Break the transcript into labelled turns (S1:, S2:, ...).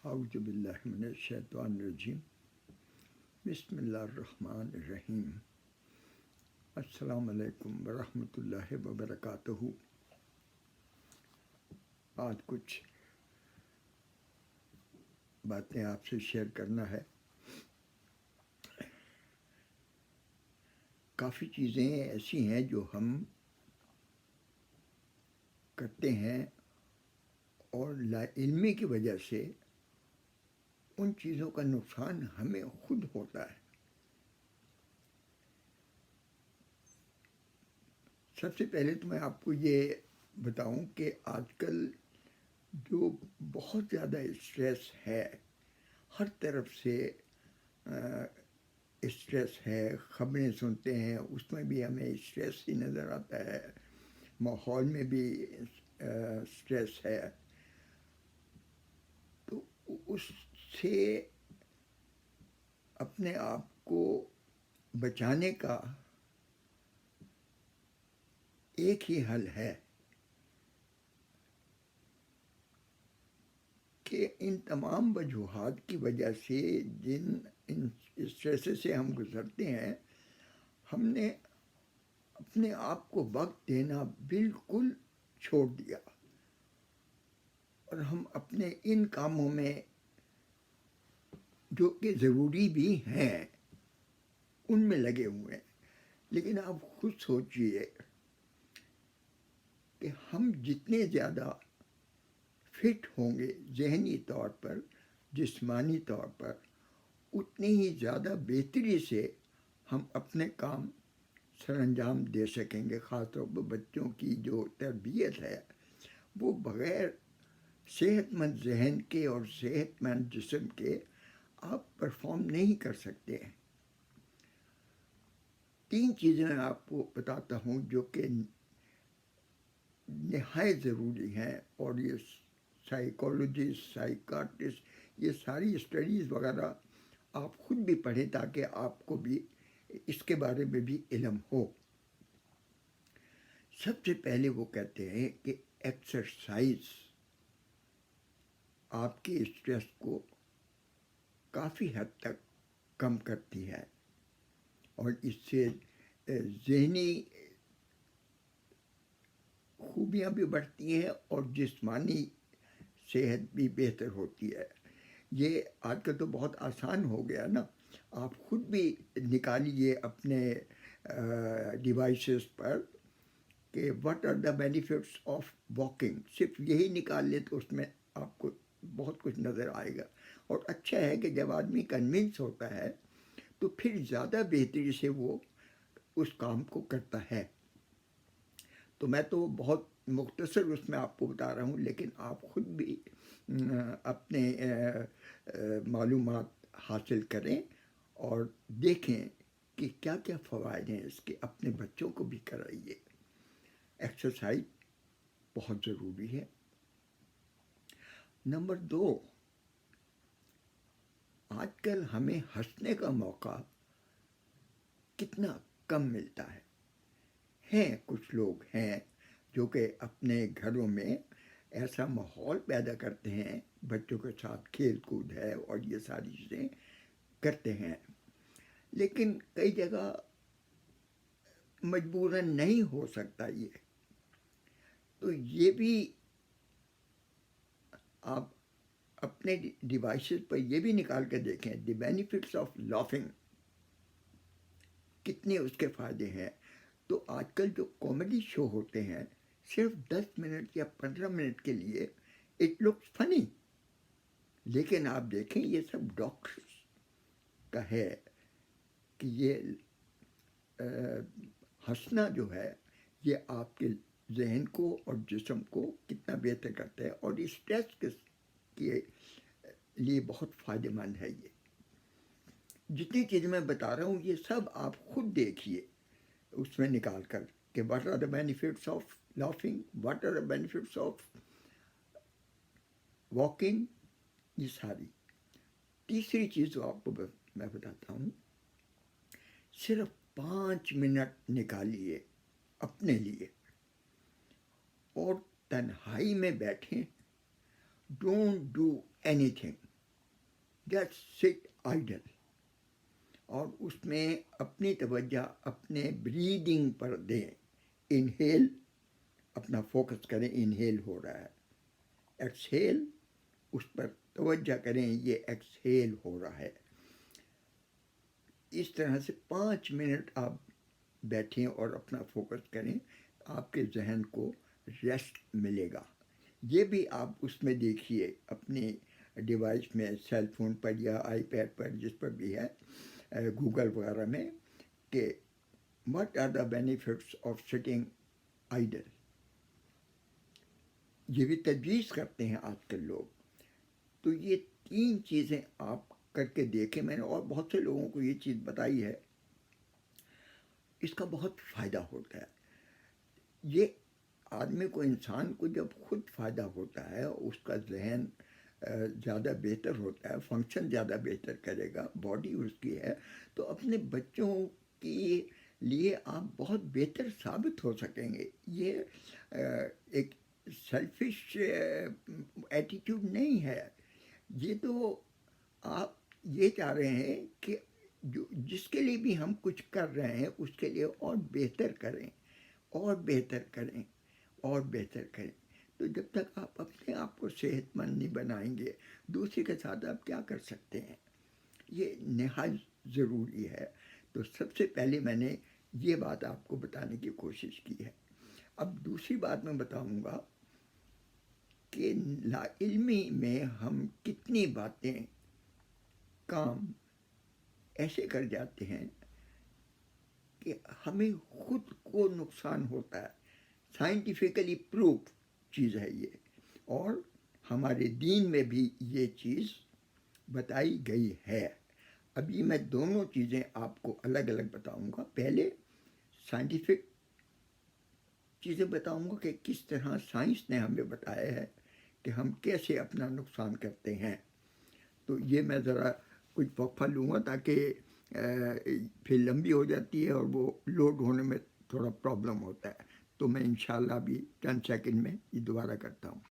S1: اعوذ باللہ من الشیطان الرجیم بسم اللہ الرحمن الرحیم السلام علیکم ورحمۃ اللہ وبرکاتہ۔ آج کچھ باتیں آپ سے شیئر کرنا ہے۔ کافی چیزیں ایسی ہیں جو ہم کرتے ہیں اور لا علمی کی وجہ سے ان چیزوں کا نقصان ہمیں خود ہوتا ہے۔ سب سے پہلے تو میں آپ کو یہ بتاؤں کہ آج کل جو بہت زیادہ اسٹریس ہے، ہر طرف سے اسٹریس ہے، خبریں سنتے ہیں اس میں بھی ہمیں اسٹریس ہی نظر آتا ہے، ماحول میں بھی اسٹریس ہے، تو اس سے اپنے آپ کو بچانے کا ایک ہی حل ہے کہ ان تمام وجوہات کی وجہ سے جن ان اسٹریس سے ہم گزرتے ہیں، ہم نے اپنے آپ کو وقت دینا بالکل چھوڑ دیا اور ہم اپنے ان کاموں میں جو کہ ضروری بھی ہیں ان میں لگے ہوئے ہیں۔ لیکن آپ خود سوچئے کہ ہم جتنے زیادہ فٹ ہوں گے ذہنی طور پر، جسمانی طور پر، اتنی ہی زیادہ بہتری سے ہم اپنے کام سر انجام دے سکیں گے۔ خاص طور پر بچوں کی جو تربیت ہے وہ بغیر صحت مند ذہن کے اور صحت مند جسم کے آپ پرفارم نہیں کر سکتے ہیں۔ 3 چیزیں میں آپ کو بتاتا ہوں جو کہ نہایت ضروری ہیں، اور یہ سائیکالوجسٹ، سائیکاٹرسٹ، یہ ساری اسٹڈیز وغیرہ آپ خود بھی پڑھیں تاکہ آپ کو بھی اس کے بارے میں بھی علم ہو۔ سب سے پہلے وہ کہتے ہیں کہ ایکسرسائز آپ کے اسٹریس کو کافی حد تک کم کرتی ہے اور اس سے ذہنی خوبیاں بھی بڑھتی ہیں اور جسمانی صحت بھی بہتر ہوتی ہے۔ یہ آج کل تو بہت آسان ہو گیا نا، آپ خود بھی نکالیے اپنے ڈیوائسز پر کہ what are the benefits of walking, صرف یہی نکال لیں تو اس میں آپ کو بہت کچھ نظر آئے گا۔ اور اچھا ہے کہ جب آدمی کنونس ہوتا ہے تو پھر زیادہ بہتری سے وہ اس کام کو کرتا ہے۔ تو میں تو بہت مختصر اس میں آپ کو بتا رہا ہوں، لیکن آپ خود بھی اپنے معلومات حاصل کریں اور دیکھیں کہ کیا کیا فوائد ہیں اس کے، اپنے بچوں کو بھی کرائیے۔ ایکسرسائز بہت ضروری ہے۔ نمبر 2، آج کل ہمیں ہنسنے کا موقع کتنا کم ملتا ہے۔ ہیں کچھ لوگ ہیں جو کہ اپنے گھروں میں ایسا ماحول پیدا کرتے ہیں، بچوں کے ساتھ کھیل کود ہے اور یہ ساری چیزیں کرتے ہیں، لیکن کئی جگہ مجبوراً نہیں ہو سکتا یہ، تو یہ بھی آپ اپنے ڈیوائسز پر یہ بھی نکال کے دیکھیں، دی بینیفٹس آف لافنگ، کتنے اس کے فائدے ہیں۔ تو آج کل جو کامیڈی شو ہوتے ہیں صرف 10 منٹ یا 15 منٹ کے لیے اٹ لکس فنی، لیکن آپ دیکھیں یہ سب ڈاکٹرز کا ہے کہ یہ ہنسنا جو ہے یہ آپ کے ذہن کو اور جسم کو کتنا بہتر کرتا ہے اور اسٹریس کے لیے بہت فائدہ مند ہے۔ یہ جتنی چیزیں میں بتا رہا ہوں یہ سب آپ خود دیکھیے اس میں نکال کر کہ what are the benefits of laughing, what are the benefits of walking, یہ ساری۔ تیسری چیز جو آپ کو میں بتاتا ہوں، صرف 5 منٹ نکالیے اپنے لیے اور تنہائی میں بیٹھیں، don't do anything, just sit idle, اور اس میں اپنی توجہ اپنے بریدنگ پر دیں. انہیل اپنا فوکس کریں، انہیل ہو رہا ہے. ایکسہیل اس پر توجہ کریں، یہ ایکسہیل ہو رہا ہے. اس طرح سے 5 منٹ آپ بیٹھیں اور اپنا فوکس کریں، آپ کے ذہن کو ریسٹ ملے گا. یہ بھی آپ اس میں دیکھیے اپنی ڈیوائس میں، سیل فون پر یا آئی پیڈ پر، جس پر بھی ہے، گوگل وغیرہ میں، کہ what are the benefits of sitting idle. یہ بھی تجویز کرتے ہیں آج کل لوگ. تو یہ 3 چیزیں آپ کر کے دیکھیں. میں نے اور بہت سے لوگوں کو یہ چیز بتائی ہے، اس کا بہت فائدہ ہوتا ہے. یہ آدمی کو، انسان کو جب خود فائدہ ہوتا ہے، اس کا ذہن زیادہ بہتر ہوتا ہے، فنکشن زیادہ بہتر کرے گا، باڈی اس کی ہے، تو اپنے بچوں کے لیے آپ بہت بہتر ثابت ہو سکیں گے. یہ ایک سیلفش ایٹیٹیوڈ نہیں ہے. یہ تو آپ یہ چاہ رہے ہیں کہ جس کے لیے بھی ہم کچھ کر رہے ہیں، اس کے لیے اور بہتر کریں، اور بہتر کریں، اور بہتر کریں. تو جب تک آپ اپنے آپ کو صحت مند نہیں بنائیں گے، دوسرے کے ساتھ آپ کیا کر سکتے ہیں؟ یہ نہایت ضروری ہے. تو سب سے پہلے میں نے یہ بات آپ کو بتانے کی کوشش کی ہے. اب دوسری بات میں بتاؤں گا کہ لا علمی میں ہم کتنی باتیں، کام ایسے کر جاتے ہیں کہ ہمیں خود کو نقصان ہوتا ہے. سائنٹیفکلی پروف چیز ہے یہ، اور ہمارے دین میں بھی یہ چیز بتائی گئی ہے. ابھی میں دونوں چیزیں آپ کو الگ الگ بتاؤں گا. پہلے سائنٹیفک چیزیں بتاؤں گا کہ کس طرح سائنس نے ہمیں بتایا ہے کہ ہم کیسے اپنا نقصان کرتے ہیں. تو یہ میں ذرا کچھ وقفہ لوں گا، تاکہ پھر لمبی ہو جاتی ہے اور وہ لوڈ ہونے میں تھوڑا پرابلم ہوتا ہے. تو میں انشاءاللہ ابھی 10 سیکنڈ میں یہ دوبارہ کرتا ہوں.